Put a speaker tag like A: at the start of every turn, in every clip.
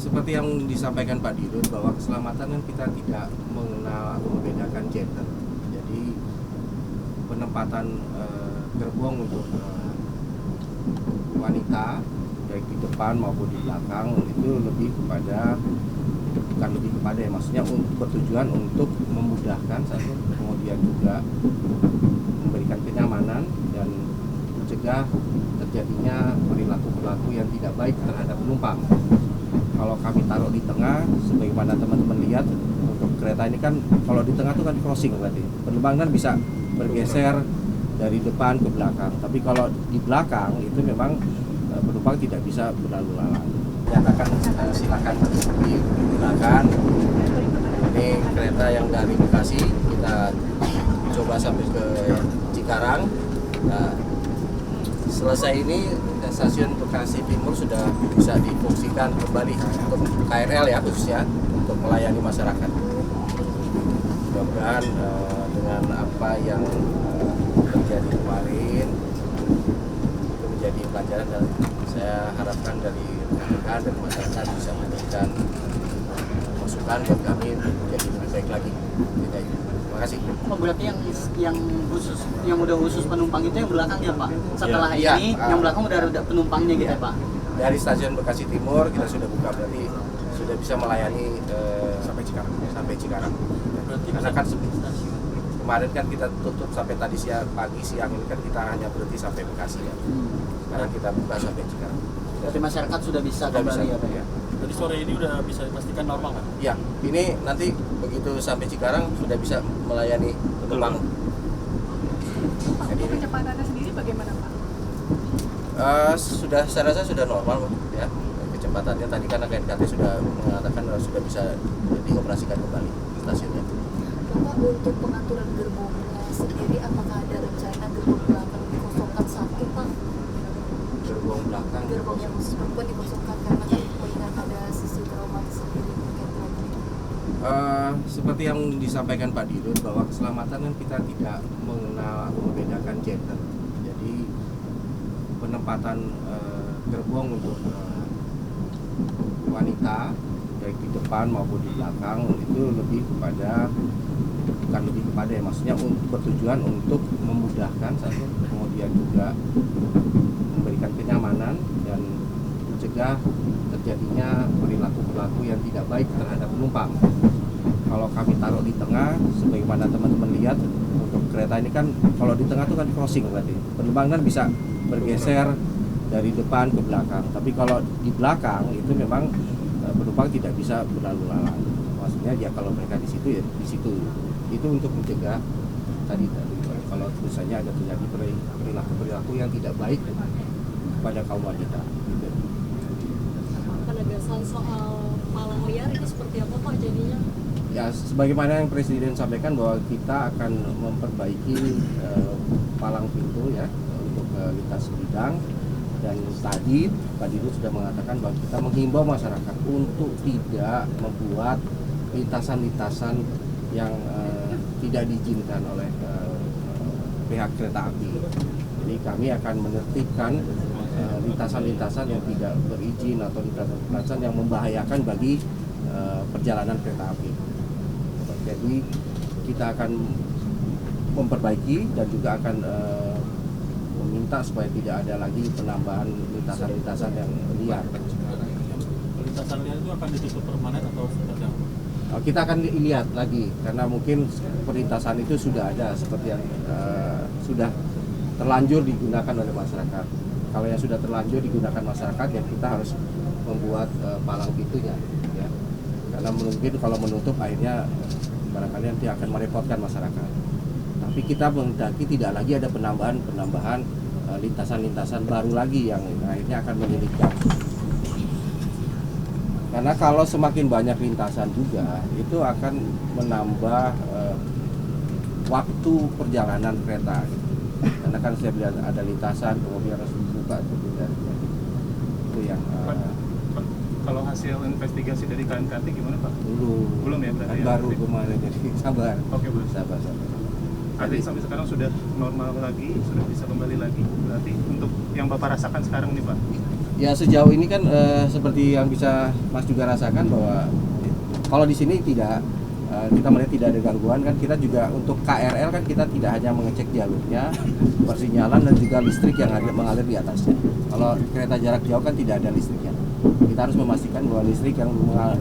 A: seperti yang disampaikan Pak Dirut bahwa keselamatan kan kita tidak mengenal atau membedakan gender. Jadi penempatan gerbong untuk wanita baik di depan maupun di belakang itu lebih kepada ya maksudnya bertujuan untuk memudahkan satu, kemudian juga memberikan kenyamanan dan mencegah terjadinya perilaku-perilaku yang tidak baik terhadap penumpang. Kalau kami taruh di tengah, sebagaimana teman-teman lihat untuk kereta ini kan kalau di tengah itu kan crossing berarti penumpang kan bisa bergeser dari depan ke belakang. Tapi kalau di belakang itu memang penumpang tidak bisa berlalu lalang. Nyatakan silakan digunakan. Ini kereta yang dari Bekasi kita coba sampai ke Cikarang. Nah, selesai ini stasiun Bekasi Timur sudah bisa difungsikan kembali untuk KRL ya khususnya untuk melayani masyarakat. Mudah-mudahan dengan apa yang terjadi kemarin itu menjadi pelajaran dan saya harapkan dari rekan-rekan dan masyarakat bisa memberikan masukan buat kami menjadi lebih baik lagi. Terima kasih.
B: Oh, berarti yang udah khusus penumpang itu yang belakang ya Pak? Setelah
A: ya,
B: ini yang belakang udah ada penumpangnya gitu ya Pak?
A: Dari stasiun Bekasi Timur kita sudah buka, berarti sudah bisa melayani sampai Cikarang. Karena kan kemarin kan kita tutup sampai tadi siang ini kan kita hanya berhenti sampai Bekasi ya. Sekarang kita buka sampai Cikarang.
B: Berarti masyarakat sudah bisa kembali ya Pak?
A: Ya.
C: Jadi sore ini udah bisa dipastikan normal kan?
A: Ya, ini nanti begitu sampai Cikarang sudah bisa melayani penumpang.
D: Untuk kecepatannya sendiri bagaimana Pak?
A: Saya rasa sudah normal ya. Kecepatannya tadi kan KNKT sudah mengatakan sudah bisa dioperasikan kembali stasiunnya.
E: Bapak, untuk pengaturan gerbongnya sendiri apakah ada rencana gerbong belakang dikosongkan satu Pak?
A: Gerbong belakang.
E: Gerbong yang khusus perempuan dikosongkan karena kan mengingat ada sisi traumatis sendiri terkait lagi.
A: Seperti yang disampaikan Pak Dirut bahwa keselamatan kan kita tidak mengenal atau membedakan gender. Jadi penempatan gerbong untuk wanita baik di depan maupun di belakang itu lebih kepada ya maksudnya bertujuan untuk memudahkan satu, kemudian juga memberikan kenyamanan dan mencegah terjadinya perilaku-perilaku yang tidak baik terhadap penumpang. Kalau kami taruh di tengah, sebagaimana teman-teman lihat untuk kereta ini kan kalau di tengah itu kan crossing berarti penumpang kan bisa bergeser dari depan ke belakang. Tapi kalau di belakang itu memang penumpang tidak bisa berlalu lalang. Maksudnya ya kalau mereka di situ ya di situ. Itu untuk mencegah tadi kalau misalnya ada terjadi perilaku yang tidak baik pada kaum wanita. Gitu.
D: Penegasan soal palang liar ini seperti apa Pak jadinya?
A: Ya, sebagaimana yang Presiden sampaikan bahwa kita akan memperbaiki palang pintu ya untuk lintas bidang, dan tadi Pak Dirut sudah mengatakan bahwa kita menghimbau masyarakat untuk tidak membuat lintasan-lintasan yang tidak diizinkan oleh pihak kereta api. Jadi kami akan menertibkan lintasan-lintasan yang tidak berizin atau lintasan-lintasan yang membahayakan bagi perjalanan kereta api. Jadi kita akan memperbaiki dan juga akan meminta supaya tidak ada lagi penambahan lintasan-lintasan yang liar.
C: Lintasan liar itu akan ditutup permanen atau seperti apa?
A: Kita akan lihat lagi karena mungkin perlintasan itu sudah ada seperti yang sudah terlanjur digunakan oleh masyarakat. Kalau yang sudah terlanjur digunakan masyarakat ya kita harus membuat palang pintunya ya. Karena mungkin kalau menutup akhirnya barangkali nanti akan merepotkan masyarakat. Tapi kita menghendaki tidak lagi ada penambahan lintasan-lintasan baru lagi yang akhirnya akan menyulitkan. Karena kalau semakin banyak lintasan juga itu akan menambah waktu perjalanan kereta. Karena kan saya lihat ada lintasan kemudian harus dibuka itu yang
F: kalau hasil investigasi dari KNKT gimana Pak? Belum ya berarti?
A: Baru kemarin, jadi sabar.
F: Oke, belum.
A: Sabar.
F: Jadi sampai sekarang sudah normal lagi, sudah bisa kembali lagi. Berarti untuk yang Bapak rasakan sekarang nih Pak?
A: Ya sejauh ini kan seperti yang bisa Mas juga rasakan bahwa kalau di sini tidak kita melihat tidak ada gangguan kan. Kita juga untuk KRL kan kita tidak hanya mengecek jalurnya, persinyalan dan juga listrik yang mengalir di atasnya. Kalau kereta jarak jauh kan tidak ada listriknya. Kita harus memastikan bahwa listrik yang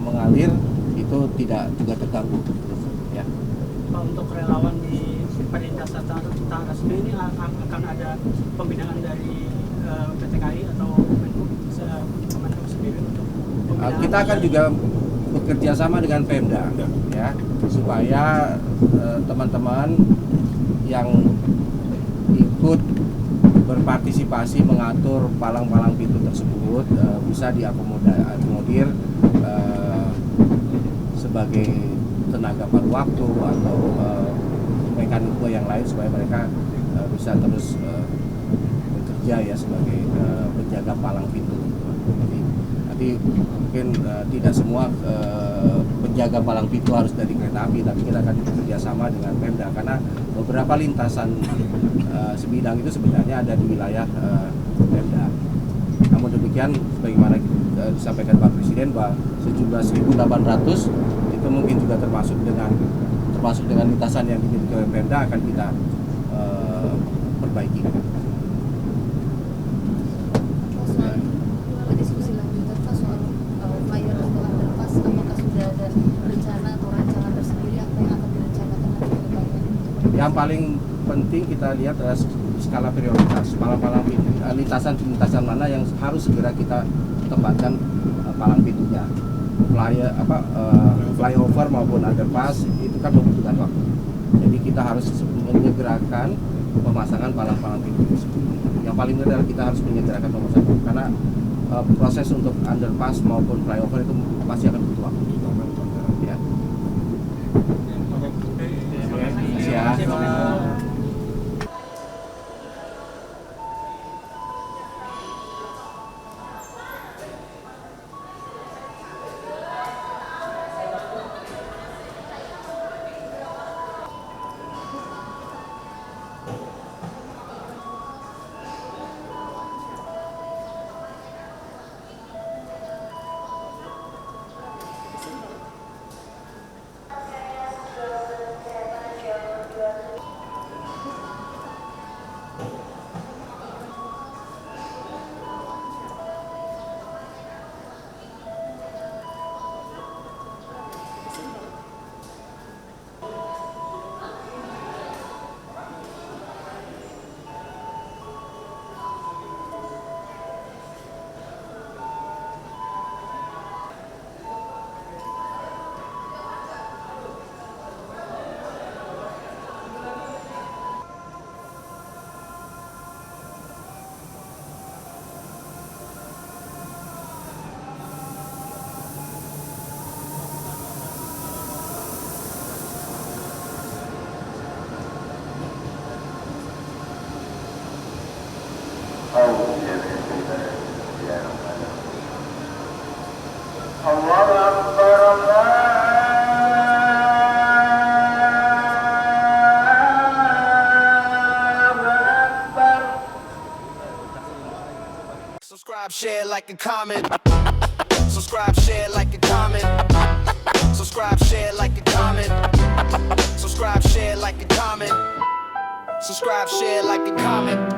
A: mengalir itu tidak juga terganggu. Ya.
G: Pak, untuk relawan di perlintasan Tangga sendiri ini akan ada pembinaan dari PT KAI atau Kemenhub sendiri untuk pembinaan?
A: Kita akan juga bekerja sama dengan Pemda ya, supaya teman-teman yang ikut berpartisipasi mengatur palang-palang pintu tersebut bisa diakomodir sebagai tenaga paruh waktu atau mekanisme yang lain supaya mereka bisa terus bekerja ya sebagai penjaga palang pintu. Nanti mungkin tidak semua penjaga palang pintu harus dari kereta api, tapi kita akan bekerja sama dengan Pemda karena beberapa lintasan sebidang itu sebenarnya ada di wilayah Pemda. Namun demikian, sebagaimana disampaikan Pak Presiden bahwa sejumlah 1.800 itu mungkin juga termasuk dengan lintasan yang dimiliki oleh Pemda akan kita perbaiki.
E: Diskusi lanjutan Pak soal flyover atau underpass, apakah sudah ada rencana atau rancangan tersendiri apa yang akan direncanakan nanti ke depannya?
A: Yang paling penting kita lihat adalah skala prioritas, palang-palang pintu, lintasan mana yang harus segera kita tempatkan palang pintunya. Flyover maupun underpass itu kan membutuhkan waktu. Jadi kita harus menyegerakan pemasangan palang-palang pintu tersebut. Yang paling penting adalah kita harus menyegerakan pemasangan karena proses untuk underpass maupun flyover itu pasti akan butuh waktu. Ya. Terima kasih ya.
H: Subscribe, share, like, and comment. Subscribe, share, like, and comment. Subscribe, share, like, and comment. Subscribe, share, like, and comment. Subscribe, share, like, and comment.